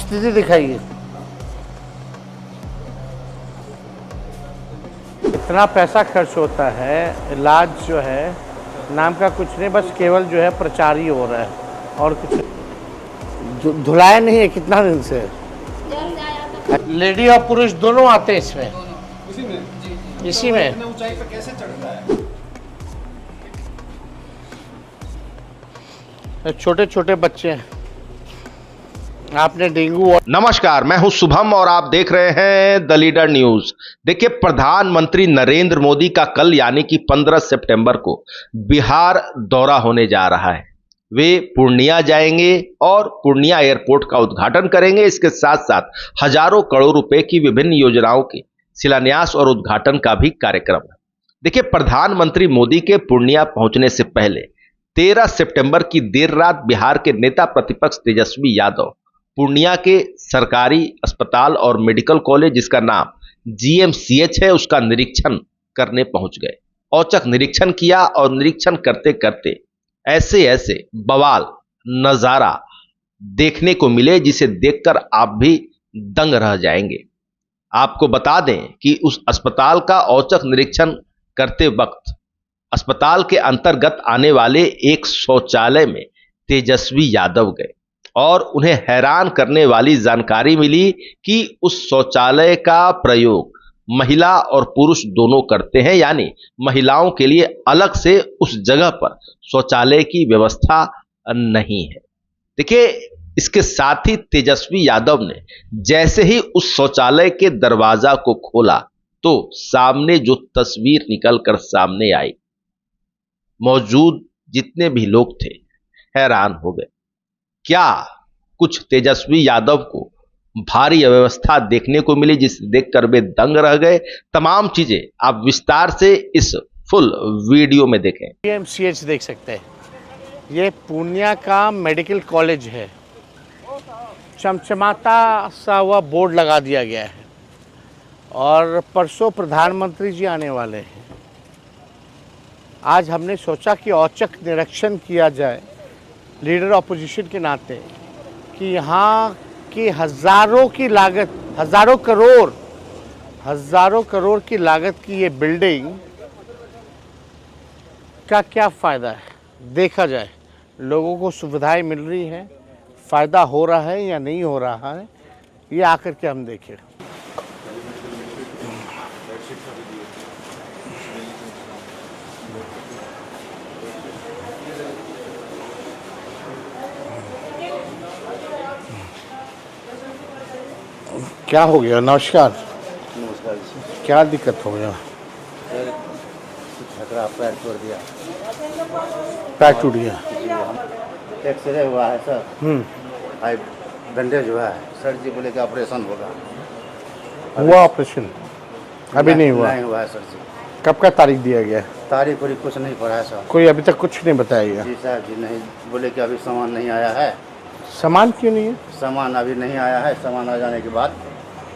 स्थिति दिखाइए। इतना पैसा खर्च होता है, इलाज जो है नाम का कुछ नहीं, बस केवल जो है प्रचार ही हो रहा है और कुछ धुलाया नहीं है कितना दिन से। लेडी और पुरुष दोनों आते हैं इसमें, इसी में। ऊंचाई पे कैसे चढ़ता है? छोटे छोटे बच्चे हैं, आपने डेंगू। नमस्कार, मैं हूं शुभम और आप देख रहे हैं द लीडर न्यूज। देखिए, प्रधानमंत्री नरेंद्र मोदी का कल यानी कि 15 सितंबर को बिहार दौरा होने जा रहा है। वे पूर्णिया जाएंगे और पूर्णिया एयरपोर्ट का उद्घाटन करेंगे। इसके साथ साथ हजारों करोड़ रुपए की विभिन्न योजनाओं के शिलान्यास और उद्घाटन का भी कार्यक्रम है। देखिए, प्रधानमंत्री मोदी के पूर्णिया पहुंचने से पहले 13 सितंबर की देर रात बिहार के नेता प्रतिपक्ष तेजस्वी यादव पूर्णिया के सरकारी अस्पताल और मेडिकल कॉलेज, जिसका नाम जीएमसीएच है, उसका निरीक्षण करने पहुंच गए। औचक निरीक्षण किया और निरीक्षण करते करते ऐसे बवाल नजारा देखने को मिले जिसे देखकर आप भी दंग रह जाएंगे। आपको बता दें कि उस अस्पताल का औचक निरीक्षण करते वक्त अस्पताल के अंतर्गत आने वाले एक शौचालय में तेजस्वी यादव गए और उन्हें हैरान करने वाली जानकारी मिली कि उस शौचालय का प्रयोग महिला और पुरुष दोनों करते हैं, यानी महिलाओं के लिए अलग से उस जगह पर शौचालय की व्यवस्था नहीं है। देखिए, इसके साथ ही तेजस्वी यादव ने जैसे ही उस शौचालय के दरवाजा को खोला तो सामने जो तस्वीर निकलकर सामने आई, मौजूद जितने भी लोग थे हैरान हो गए। क्या कुछ तेजस्वी यादव को भारी अव्यवस्था देखने को मिली जिसे देखकर वे दंग रह गए। तमाम चीजें आप विस्तार से इस फुल वीडियो में देखें। जीएमसीएच देख सकते हैं, ये पूर्णिया का मेडिकल कॉलेज है। चमचमाता सा हुआ बोर्ड लगा दिया गया है और परसों प्रधानमंत्री जी आने वाले हैं। आज हमने सोचा कि औचक निरीक्षण किया जाए लीडर ऑपोजिशन के नाते कि यहाँ की हज़ारों करोड़ की लागत की ये बिल्डिंग का क्या फ़ायदा है, देखा जाए। लोगों को सुविधाएं मिल रही हैं, फ़ायदा हो रहा है या नहीं हो रहा है, ये आकर के हम देखें। क्या हो गया? नमस्कार। नमस्कार। क्या दिक्कत हो गया? खतरा पैर छोड़ दिया। पैर टूट गया? एक्सरे हुआ है सर। आई बैंडेज हुआ है। सर जी बोले कि ऑपरेशन होगा। हुआ ऑपरेशन? अभी नहीं हुआ? नहीं हुआ है सर जी। कब का तारीख दिया गया? तारीख और कुछ नहीं पड़ा है सर। कोई अभी तक कुछ नहीं बताया गया? जी साहब जी नहीं, बोले कि अभी सामान नहीं आया है। सामान क्यों नहीं है? सामान अभी नहीं आया है, सामान आ जाने के बाद।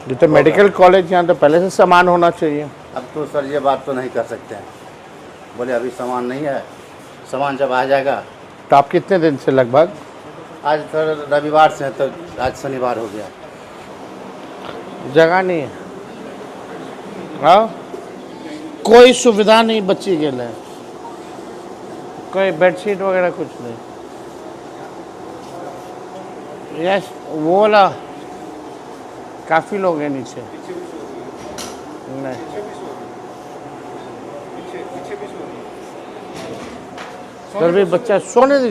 ये तो मेडिकल कॉलेज, यहाँ तो पहले से सामान होना चाहिए। अब तो सर ये बात तो नहीं कर सकते हैं, बोले अभी सामान नहीं है, सामान जब आ जाएगा। तो आप कितने दिन से लगभग? आज सर रविवार से है, तो आज शनिवार हो गया। जगह नहीं है? हाँ, कोई सुविधा नहीं बच्ची के लिए, कोई बेडशीट वगैरह कुछ नहीं। यस, वो वाला काफ़ी लोग हैं नीचे। नहीं, सर भी बच्चा सोने दी।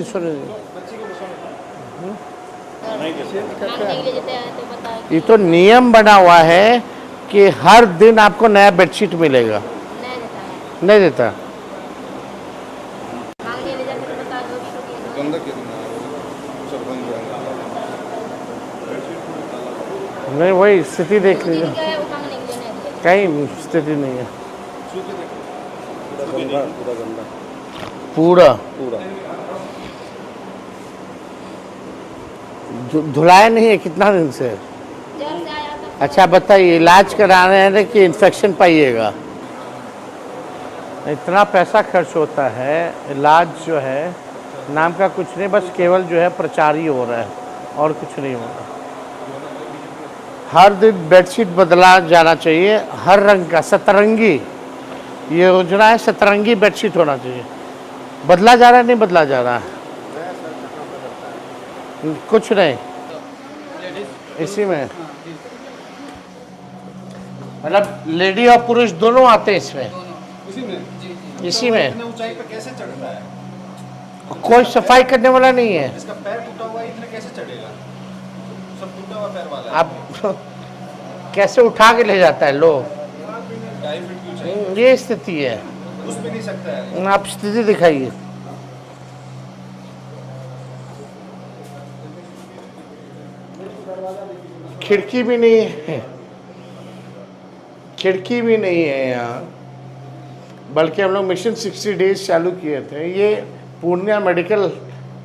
ये तो नियम बना हुआ है कि हर दिन आपको नया बेडशीट मिलेगा। नहीं देता। नहीं, वही स्थिति देख लीजिए, कहीं स्थिति नहीं है। पूरा धुलाया नहीं है कितना दिन से? अच्छा बताइए, इलाज करा रहे हैं कि इन्फेक्शन पाइएगा? इतना पैसा खर्च होता है, इलाज जो है नाम का कुछ नहीं, बस केवल जो है प्रचार ही हो रहा है और कुछ नहीं हो रहा। हर दिन बेडशीट बदला जाना चाहिए, हर रंग का, सतरंगी। ये योजना है, सतरंगी बेडशीट होना चाहिए। बदला जा रहा है, नहीं बदला जा रहा है? कुछ नहीं, इसी में मतलब लेडी और पुरुष दोनों आते हैं इसमें, इसी में। ऊंचाई पे कैसे चढ़ता है? कोई सफाई करने वाला नहीं है। इसका पैर टूटा हुआ है, इतने कैसे चढ़ेगा? सब टूटा हुआ पैर वाला है। अब कैसे उठा के ले जाता है लोग? 2.5 फीट की ऊंचाई, ये स्थिति है। उस पे नहीं सकता है। आप स्थिति दिखाइए। खिड़की भी नहीं है, खिड़की भी नहीं है यहाँ। बल्कि हम लोग मिशन 60 डेज चालू किए थे। ये पूर्णिया मेडिकल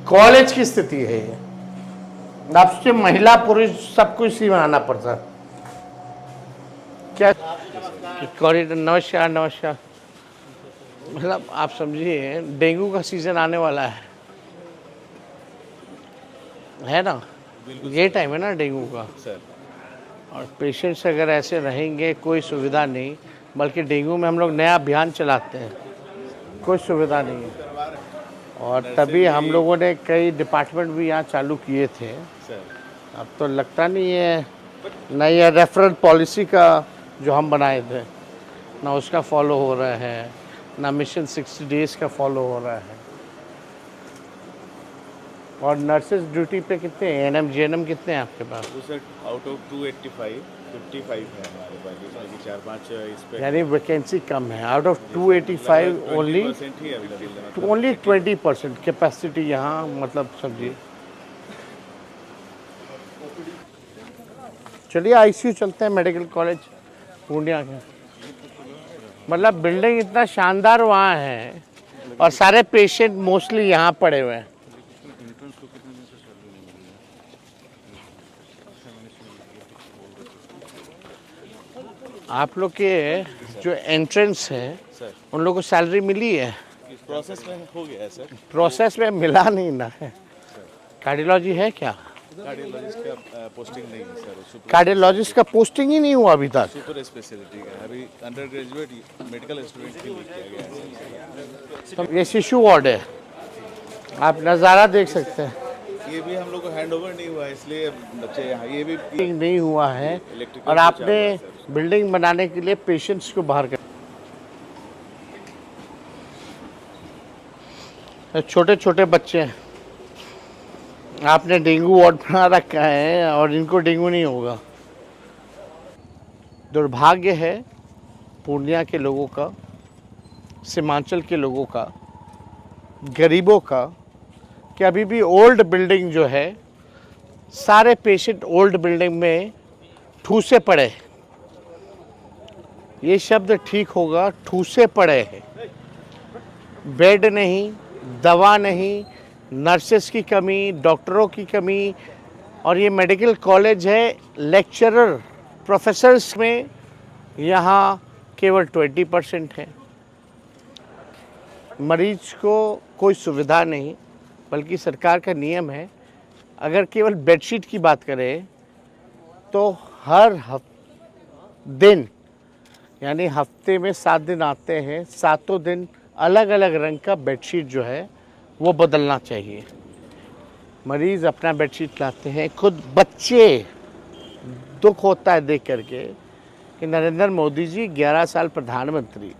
कॉलेज की स्थिति है। ये आपसे महिला पुरुष सबको इसी में आना पड़ता। क्या कॉरिडोर? नमस्कार नमस्कार। मतलब आप समझिए, डेंगू का सीजन आने वाला है ना? ये टाइम है ना डेंगू का सर। और पेशेंट्स अगर ऐसे रहेंगे, कोई सुविधा नहीं। बल्कि डेंगू में हम लोग नया अभियान चलाते हैं, कोई सुविधा नहीं है। और तभी हम लोगों ने कई डिपार्टमेंट भी यहाँ चालू किए थे। अब तो लगता नहीं है ना, ये रेफरल पॉलिसी का जो हम बनाए थे ना उसका फॉलो हो रहा है, ना मिशन 60 डेज का फॉलो हो रहा है। और नर्सेज ड्यूटी पे कितने हैं? एनएम जीएनएम कितने हैं आपके पास? तो सर आउट ऑफ 285 55 है हमारे पास, जिसमें कि 4-5 इस पे यानी वैकेंसी कम है। Out of 285 only 20% he available है। ओनली 20% कैपेसिटी यहाँ, मतलब समझिए। चलिए आईसीयू चलते हैं मेडिकल कॉलेज पूर्णिया के। मतलब बिल्डिंग इतना शानदार वहाँ है और सारे पेशेंट मोस्टली यहाँ पड़े हुए हैं। आप लोग के जो एंट्रेंस है उन लोगों को सैलरी मिली है? प्रोसेस में हो गया है सर। प्रोसेस में मिला नहीं ना है। कार्डियोलॉजी है क्या? कार्डियोलॉजिस्ट का पोस्टिंग नहीं है सर। कार्डियोलॉजिस्ट का पोस्टिंग ही नहीं हुआ अभी तक। सुपर स्पेशलिटी का अभी अंडर ग्रेजुएट मेडिकल स्टूडेंट के लिए किया गया है। तो ये शिशु वार्ड है, आप नज़ारा देख सकते हैं। ये भी हम लोग को हैंड ओवर नहीं हुआ है, इसलिए बच्चे यहाँ ये भी नहीं हुआ है। इलेक्ट्रिकल और आपने बिल्डिंग बनाने के लिए पेशेंट्स को बाहर कर, छोटे छोटे बच्चे हैं। आपने डेंगू वार्ड बना रखा है और इनको डेंगू नहीं होगा। दुर्भाग्य है पूर्णिया के लोगों का, सीमांचल के लोगों का, गरीबों का, कि अभी भी ओल्ड बिल्डिंग जो है, सारे पेशेंट ओल्ड बिल्डिंग में ठूसे पड़े। ये शब्द ठीक होगा, ठूसे पड़े हैं। बेड नहीं, दवा नहीं, नर्सेस की कमी, डॉक्टरों की कमी। और ये मेडिकल कॉलेज है, लेक्चरर प्रोफेसर्स में यहाँ केवल 20% है। मरीज को कोई सुविधा नहीं। बल्कि सरकार का नियम है, अगर केवल बेडशीट की बात करें तो हर दिन, यानी हफ्ते में 7 दिन आते हैं, 7 दिन अलग अलग रंग का बेडशीट जो है वो बदलना चाहिए। मरीज़ अपना बेडशीट लाते हैं, खुद बच्चे। दुख होता है देख करके कि नरेंद्र मोदी जी 11 साल प्रधानमंत्री,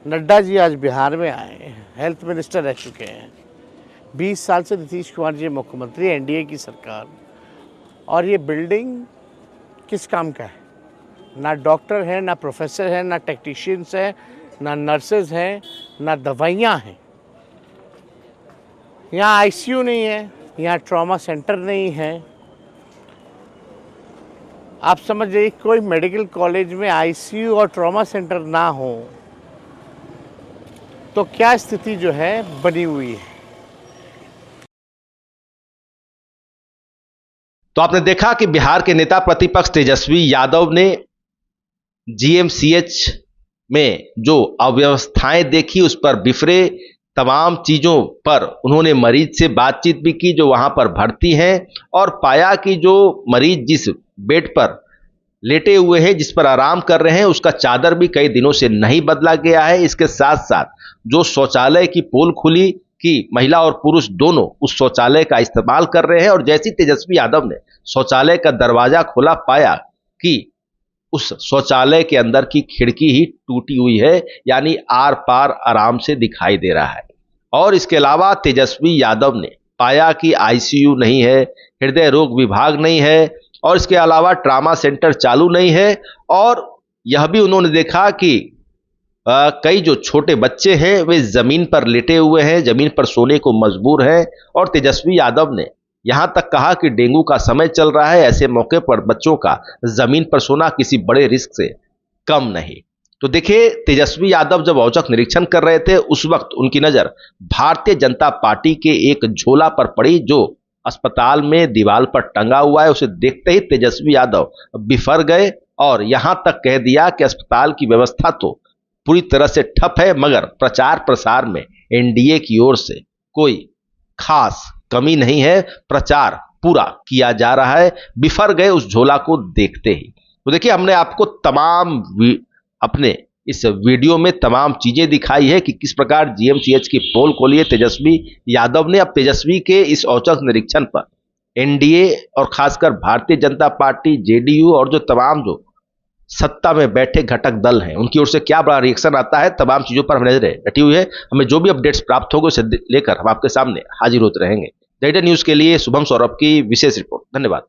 नड्डा जी आज बिहार में आए, हेल्थ मिनिस्टर रह चुके हैं। 20 साल से नीतीश कुमार जी मुख्यमंत्री, एनडीए की सरकार। और ये बिल्डिंग किस काम का है? ना डॉक्टर है, ना प्रोफेसर है, ना टेक्नीशियंस है, ना नर्सेज हैं, ना दवाइयाँ हैं। यहाँ आईसीयू नहीं है, यहाँ ट्रॉमा सेंटर नहीं है। आप समझ जाइए, कोई मेडिकल कॉलेज में आईसीयू और ट्रॉमा सेंटर ना हो तो क्या स्थिति जो है बनी हुई है। तो आपने देखा कि बिहार के नेता प्रतिपक्ष तेजस्वी यादव ने जीएमसीएच में जो अव्यवस्थाएं देखी, उस पर बिफरे तमाम चीजों पर उन्होंने मरीज से बातचीत भी की जो वहां पर भर्ती हैं, और पाया कि जो मरीज जिस बेड पर लेटे हुए हैं, जिस पर आराम कर रहे हैं, उसका चादर भी कई दिनों से नहीं बदला गया है। इसके साथ साथ जो शौचालय की पोल खुली कि महिला और पुरुष दोनों उस शौचालय का इस्तेमाल कर रहे हैं, और जैसी तेजस्वी यादव ने शौचालय का दरवाजा खोला, पाया कि उस शौचालय के अंदर की खिड़की ही टूटी हुई है, यानी आर पार आराम से दिखाई दे रहा है। और इसके अलावा तेजस्वी यादव ने पाया कि आईसीयू नहीं है, हृदय रोग विभाग नहीं है, और इसके अलावा ट्रामा सेंटर चालू नहीं है। और यह भी उन्होंने देखा कि कई जो छोटे बच्चे हैं वे जमीन पर लेटे हुए हैं, जमीन पर सोने को मजबूर हैं। और तेजस्वी यादव ने यहां तक कहा कि डेंगू का समय चल रहा है, ऐसे मौके पर बच्चों का जमीन पर सोना किसी बड़े रिस्क से कम नहीं। तो देखिए, तेजस्वी यादव जब औचक निरीक्षण कर रहे थे, उस वक्त उनकी नजर भारतीय जनता पार्टी के एक झोला पर पड़ी जो अस्पताल में दीवार पर टंगा हुआ है। उसे देखते ही तेजस्वी यादव बिफर गए और यहां तक कह दिया कि अस्पताल की व्यवस्था तो पूरी तरह से ठप है, मगर प्रचार प्रसार में एनडीए की ओर से कोई खास कमी नहीं है, प्रचार पूरा किया जा रहा है। बिफर गए उस झोला को देखते ही। तो देखिए, हमने आपको तमाम अपने इस वीडियो में तमाम चीजें दिखाई है कि किस प्रकार जीएमसीएच की पोल खोली है तेजस्वी यादव ने। अब तेजस्वी के इस औचक निरीक्षण पर एनडीए और खासकर भारतीय जनता पार्टी, जेडीयू और जो तमाम जो सत्ता में बैठे घटक दल हैं, उनकी ओर से क्या बड़ा रिएक्शन आता है, तमाम चीजों पर हम नजरें रटी हुई है। हमें जो भी अपडेट्स प्राप्त होंगे उसे लेकर हम आपके सामने हाजिर होते रहेंगे। द लीडर न्यूज के लिए शुभम सौरभ की विशेष रिपोर्ट। धन्यवाद।